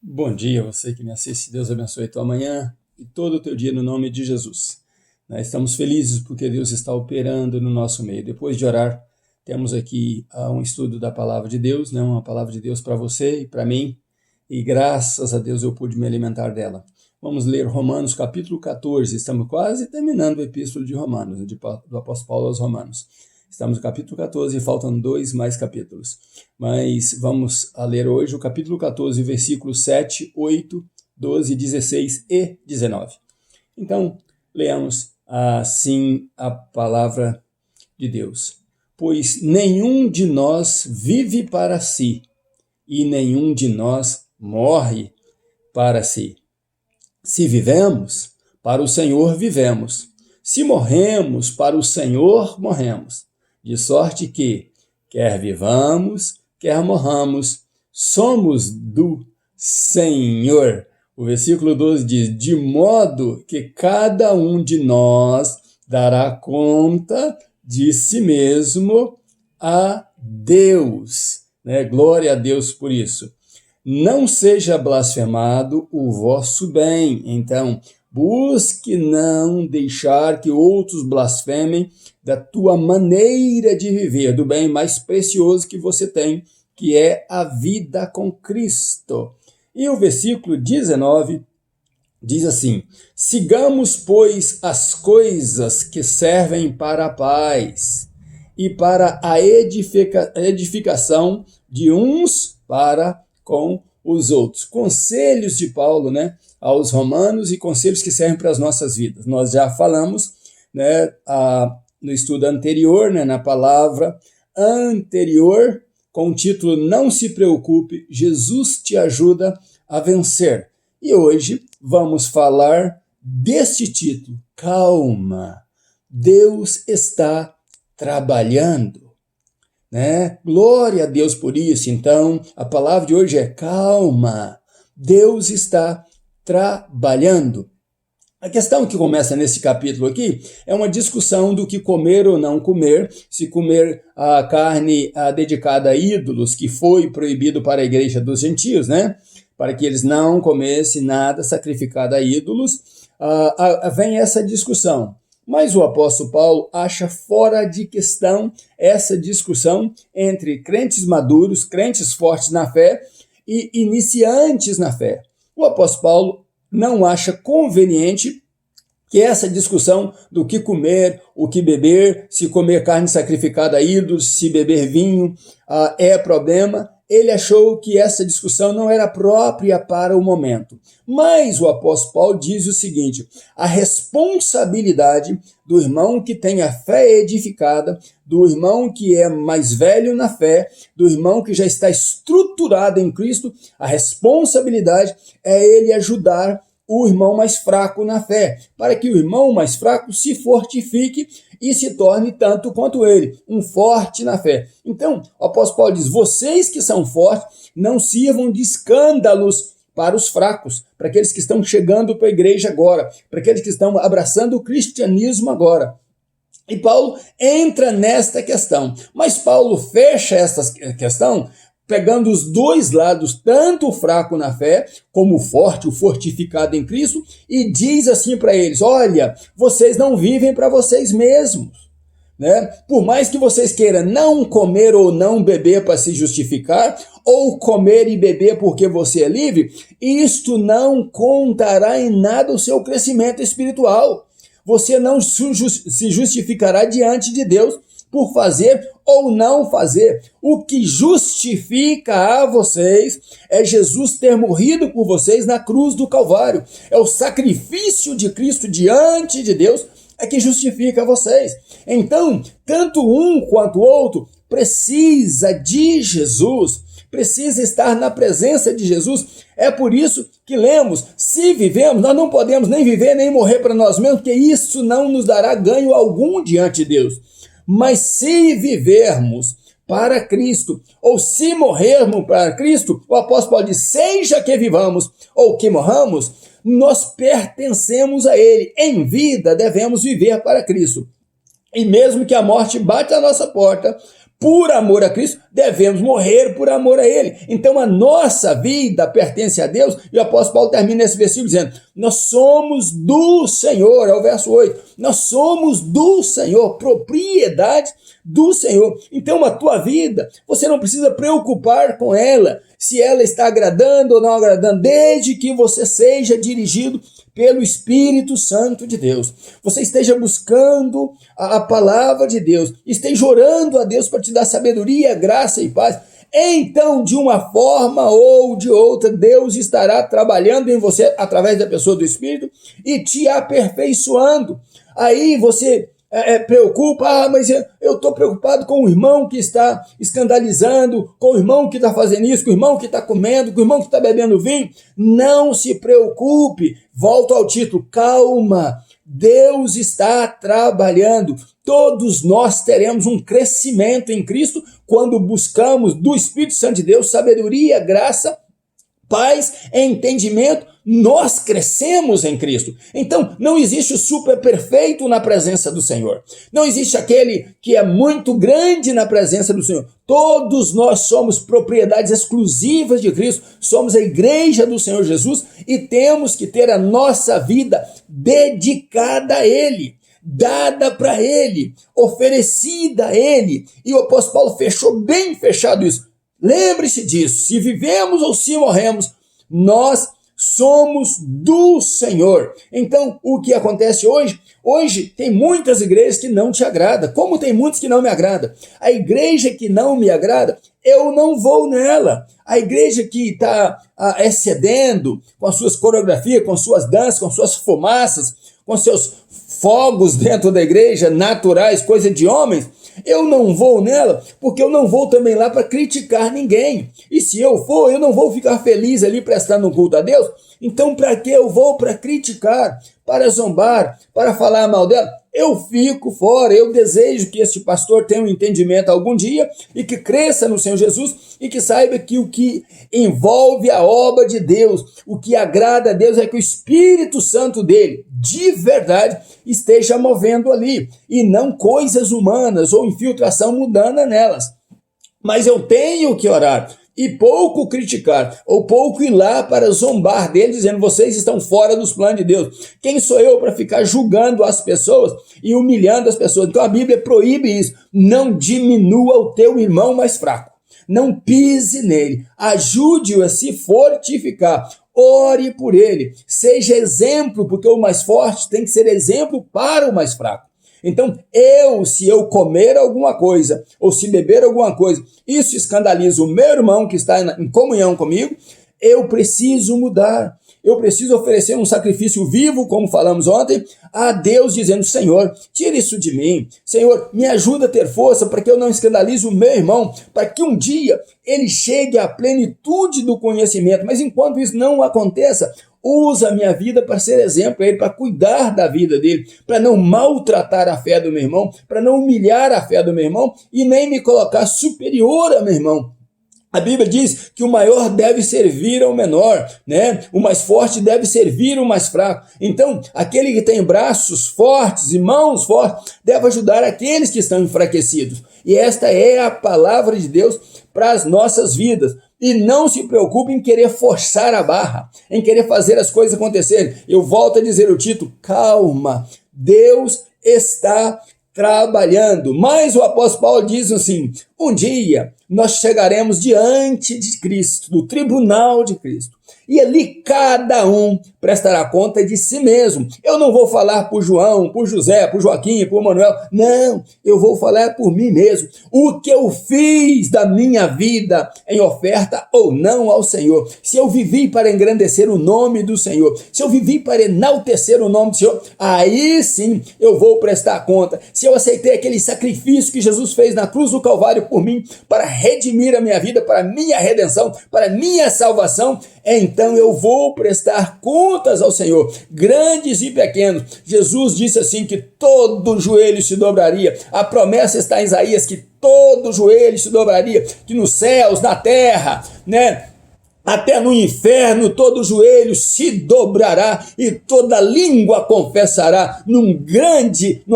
Bom dia, você que me assiste. Deus abençoe a tua manhã e todo o teu dia no nome de Jesus. Nós estamos felizes porque Deus está operando no nosso meio. Depois de orar, temos aqui um estudo da Palavra de Deus, uma Palavra de Deus para você e para mim, e graças a Deus eu pude me alimentar dela. Vamos ler Romanos capítulo 14, estamos quase terminando o epístolo de Romanos, do apóstolo Paulo aos Romanos. Estamos no capítulo 14 e faltam 2 mais capítulos. Mas vamos ler hoje o capítulo 14, versículos 7, 8, 12, 16 e 19. Então, leamos assim a palavra de Deus. Pois nenhum de nós vive para si, e nenhum de nós morre para si. Se vivemos, para o Senhor vivemos. Se morremos, para o Senhor morremos. De sorte que, quer vivamos, quer morramos, somos do Senhor. O versículo 12 diz, de modo que cada um de nós dará conta de si mesmo a Deus. Glória a Deus por isso. Não seja blasfemado o vosso bem. Então, busque não deixar que outros blasfemem da tua maneira de viver, do bem mais precioso que você tem, que é a vida com Cristo. E o versículo 19 diz assim, sigamos, pois, as coisas que servem para a paz e para a edificação de uns para com os outros. Conselhos de Paulo, aos romanos e conselhos que servem para as nossas vidas. Nós já falamos, no estudo anterior, na palavra anterior, com o título Não se preocupe, Jesus te ajuda a vencer. E hoje vamos falar deste título, calma, Deus está trabalhando. Glória a Deus por isso. Então, a palavra de hoje é calma, Deus está trabalhando. A questão que começa nesse capítulo aqui é uma discussão do que comer ou não comer, se comer a carne dedicada a ídolos, que foi proibido para a igreja dos gentios, para que eles não comessem nada sacrificado a ídolos, vem essa discussão. Mas o apóstolo Paulo acha fora de questão essa discussão entre crentes maduros, crentes fortes na fé e iniciantes na fé. O apóstolo Paulo não acha conveniente que essa discussão do que comer, o que beber, se comer carne sacrificada a ídolos, se beber vinho, é problema. Ele achou que essa discussão não era própria para o momento. Mas o apóstolo Paulo diz o seguinte, a responsabilidade do irmão que tem a fé edificada, do irmão que é mais velho na fé, do irmão que já está estruturado em Cristo, a responsabilidade é ele ajudar o irmão mais fraco na fé, para que o irmão mais fraco se fortifique e se torne tanto quanto ele, um forte na fé. Então, o apóstolo Paulo diz, vocês que são fortes, não sirvam de escândalos para os fracos, para aqueles que estão chegando para a igreja agora, para aqueles que estão abraçando o cristianismo agora. E Paulo entra nesta questão, mas Paulo fecha essa questão pegando os dois lados, tanto o fraco na fé, como o forte, o fortificado em Cristo, e diz assim para eles, olha, vocês não vivem para vocês mesmos. Por mais que vocês queiram não comer ou não beber para se justificar, ou comer e beber porque você é livre, isto não contará em nada o seu crescimento espiritual. Você não se justificará diante de Deus por fazer ou não fazer. O que justifica a vocês é Jesus ter morrido por vocês na cruz do Calvário. É o sacrifício de Cristo diante de Deus é que justifica vocês. Então, tanto um quanto o outro precisa de Jesus, precisa estar na presença de Jesus. É por isso que lemos, se vivemos, nós não podemos nem viver nem morrer para nós mesmos, porque isso não nos dará ganho algum diante de Deus. Mas se vivermos para Cristo, ou se morrermos para Cristo, o apóstolo Paulo diz, seja que vivamos ou que morramos, nós pertencemos a Ele. Em vida devemos viver para Cristo. E mesmo que a morte bata à nossa porta, por amor a Cristo, devemos morrer por amor a Ele. Então a nossa vida pertence a Deus, e o apóstolo Paulo termina esse versículo dizendo, nós somos do Senhor, é o verso 8, nós somos do Senhor, propriedade do Senhor. Então a tua vida, você não precisa preocupar com ela, se ela está agradando ou não agradando, desde que você seja dirigido pelo Espírito Santo de Deus. Você esteja buscando a palavra de Deus, esteja orando a Deus para te dar sabedoria, graça e paz. Então, de uma forma ou de outra, Deus estará trabalhando em você através da pessoa do Espírito e te aperfeiçoando. Aí você preocupa, mas eu estou preocupado com o irmão que está escandalizando, com o irmão que está fazendo isso, com o irmão que está comendo, com o irmão que está bebendo vinho. Não se preocupe, volto ao título, calma, Deus está trabalhando. Todos nós teremos um crescimento em Cristo quando buscamos do Espírito Santo de Deus sabedoria, graça, paz, entendimento. Nós crescemos em Cristo. Então, não existe o super perfeito na presença do Senhor. Não existe aquele que é muito grande na presença do Senhor. Todos nós somos propriedades exclusivas de Cristo. Somos a igreja do Senhor Jesus e temos que ter a nossa vida dedicada a Ele, dada para Ele, oferecida a Ele. E o apóstolo Paulo fechou bem fechado isso. Lembre-se disso. Se vivemos ou se morremos, nós somos do Senhor. Então, o que acontece hoje? Hoje tem muitas igrejas que não te agradam, como tem muitas que não me agradam. A igreja que não me agrada, eu não vou nela. A igreja que está excedendo com as suas coreografias, com suas danças, com suas fumaças, com seus fogos dentro da igreja, naturais, coisa de homens, eu não vou nela, porque eu não vou também lá para criticar ninguém. E se eu for, eu não vou ficar feliz ali prestando um culto a Deus. Então, para que eu vou? Para criticar, para zombar, para falar mal dela? Eu fico fora. Eu desejo que este pastor tenha um entendimento algum dia e que cresça no Senhor Jesus e que saiba que o que envolve a obra de Deus, o que agrada a Deus é que o Espírito Santo dele, de verdade, esteja movendo ali e não coisas humanas ou infiltração mundana nelas. Mas eu tenho que orar e pouco criticar, ou pouco ir lá para zombar dele, dizendo, vocês estão fora dos planos de Deus. Quem sou eu para ficar julgando as pessoas e humilhando as pessoas? Então a Bíblia proíbe isso. Não diminua o teu irmão mais fraco. Não pise nele. Ajude-o a se fortificar. Ore por ele. Seja exemplo, porque o mais forte tem que ser exemplo para o mais fraco. Então, se eu comer alguma coisa, ou se beber alguma coisa, isso escandaliza o meu irmão que está em comunhão comigo, eu preciso mudar. Eu preciso oferecer um sacrifício vivo, como falamos ontem, a Deus, dizendo, Senhor, tira isso de mim. Senhor, me ajuda a ter força para que eu não escandalize o meu irmão, para que um dia ele chegue à plenitude do conhecimento. Mas enquanto isso não aconteça, usa a minha vida para ser exemplo a ele, para cuidar da vida dele, para não maltratar a fé do meu irmão, para não humilhar a fé do meu irmão e nem me colocar superior ao meu irmão. A Bíblia diz que o maior deve servir ao menor, né? O mais forte deve servir o mais fraco. Então, aquele que tem braços fortes e mãos fortes deve ajudar aqueles que estão enfraquecidos. E esta é a palavra de Deus para as nossas vidas. E não se preocupe em querer forçar a barra, em querer fazer as coisas acontecerem. Eu volto a dizer o título, calma, Deus está trabalhando. Mas o apóstolo Paulo diz assim, um dia nós chegaremos diante de Cristo, do tribunal de Cristo. E ali cada um prestará conta de si mesmo. Eu não vou falar por João, por José, por Joaquim, por Manuel. Não, eu vou falar por mim mesmo. O que eu fiz da minha vida em oferta ou não ao Senhor. Se eu vivi para engrandecer o nome do Senhor. Se eu vivi para enaltecer o nome do Senhor. Aí sim eu vou prestar conta. Se eu aceitei aquele sacrifício que Jesus fez na cruz do Calvário por mim, para redimir a minha vida, para a minha redenção, para a minha salvação, então eu vou prestar contas ao Senhor, grandes e pequenos. Jesus disse assim que todo joelho se dobraria. A promessa está em Isaías que todo joelho se dobraria, que nos céus, na terra, né? Até no inferno todo joelho se dobrará e toda língua confessará numa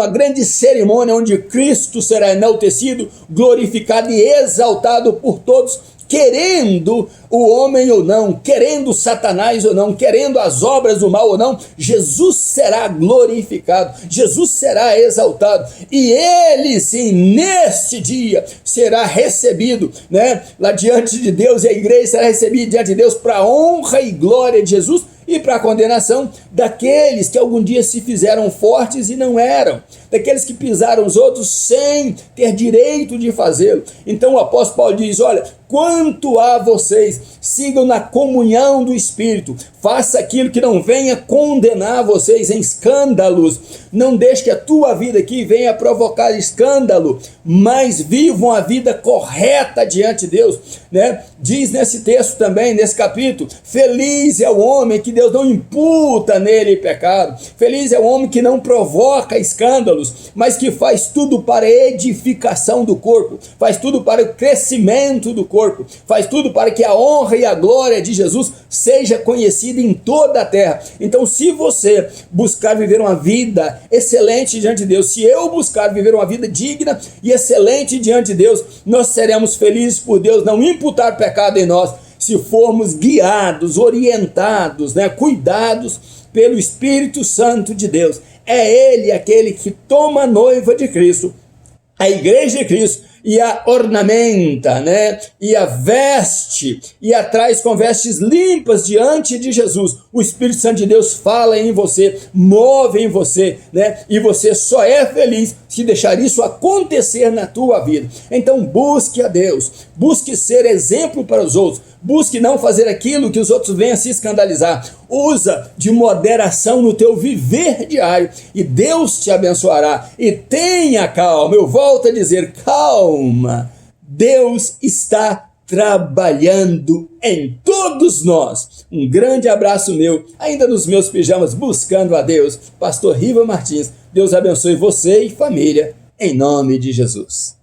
grande cerimônia onde Cristo será enaltecido, glorificado e exaltado por todos, querendo o homem ou não, querendo Satanás ou não, querendo as obras do mal ou não, Jesus será glorificado, Jesus será exaltado, e ele sim, neste dia, será recebido, né, lá diante de Deus, e a igreja será recebida diante de Deus para a honra e glória de Jesus, e para a condenação daqueles que algum dia se fizeram fortes e não eram, daqueles que pisaram os outros sem ter direito de fazê-lo. Então o apóstolo Paulo diz, olha, quanto a vocês, sigam na comunhão do Espírito, faça aquilo que não venha condenar vocês em escândalos, não deixe que a tua vida aqui venha provocar escândalo, mas vivam a vida correta diante de Deus, né? Diz nesse texto também, nesse capítulo, feliz é o homem que Deus não imputa nele pecado, feliz é o homem que não provoca escândalos, mas que faz tudo para a edificação do corpo, faz tudo para o crescimento do corpo, faz tudo para que a honra e a glória de Jesus seja conhecida em toda a terra. Então, se você buscar viver uma vida excelente diante de Deus, se eu buscar viver uma vida digna e excelente diante de Deus, nós seremos felizes por Deus não imputar pecado em nós, se formos guiados, orientados, né, cuidados pelo Espírito Santo de Deus. É Ele aquele que toma a noiva de Cristo, a igreja de Cristo, e a ornamenta, né? E a veste, e a traz com vestes limpas diante de Jesus. O Espírito Santo de Deus fala em você, move em você, né? E você só é feliz se deixar isso acontecer na tua vida. Então busque a Deus, busque ser exemplo para os outros, busque não fazer aquilo que os outros venham a se escandalizar. Usa de moderação no teu viver diário e Deus te abençoará. E tenha calma, eu volto a dizer, calma, Deus está trabalhando em todos nós. Um grande abraço meu, ainda nos meus pijamas, buscando a Deus. Pastor Riva Martins, Deus abençoe você e família, em nome de Jesus.